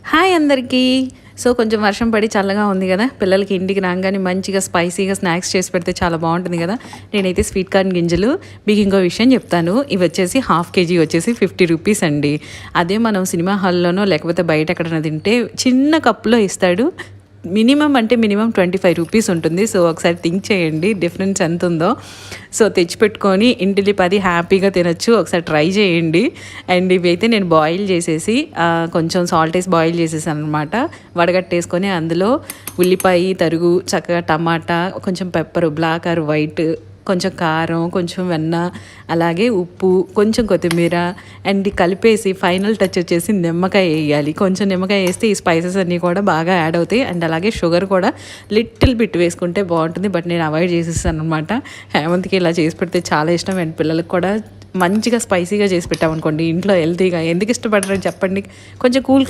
Hi అందరికీ. So కొంచెం వర్షం పడి చల్లగా ఉంది కదా, పిల్లలకి ఇంటికి రాగానే మంచిగా స్పైసీగా స్నాక్స్ చేసి పెడితే చాలా బాగుంటుంది కదా. నేనైతే స్వీట్ కార్న్ గింజలు, మీకు ఇంకో విషయం చెప్తాను, ఇవి వచ్చేసి హాఫ్ కేజీ వచ్చేసి 50 రూపీస్ అండి. అదే మనం సినిమా హాల్లోనో లేకపోతే బయట ఎక్కడైనా తింటే చిన్న కప్పులో ఇస్తాడు, మినిమం అంటే మినిమం 25 రూపీస్ ఉంటుంది. సో ఒకసారి థింక్ చేయండి డిఫరెన్స్ ఎంత ఉందో. సో తెచ్చిపెట్టుకొని ఇంటిలి 10 హ్యాపీగా తినచ్చు, ఒకసారి ట్రై చేయండి. అండ్ ఇవి అయితే నేను బాయిల్ చేసేసి కొంచెం సాల్ట్ వేసి బాయిల్ చేసేసాను అనమాట. వడగట్టేసుకొని అందులో ఉల్లిపాయ తరుగు, చక్కగా టమాటా, కొంచెం పెప్పరు, బ్లాక్ ఆర్ వైట్, కొంచెం కారం, కొంచెం వెన్న, అలాగే ఉప్పు, కొంచెం కొత్తిమీర అండ్ కలిపేసి ఫైనల్ టచ్ వచ్చేసి నిమ్మకాయ వేయాలి. కొంచెం నిమ్మకాయ వేస్తే ఈ స్పైసెస్ అన్నీ కూడా బాగా యాడ్ అవుతాయి. అండ్ అలాగే షుగర్ కూడా లిటిల్ బిట్ వేసుకుంటే బాగుంటుంది, బట్ నేను అవాయిడ్ చేసేస్తాను అనమాట. హేమంత్కి ఇలా చేసి పెడితే చాలా ఇష్టం. అండ్ పిల్లలకు కూడా మంచిగా స్పైసీగా చేసి పెట్టామనుకోండి ఇంట్లో హెల్తీగా ఎందుకు ఇష్టపడరని చెప్పండి. కొంచెం కూల్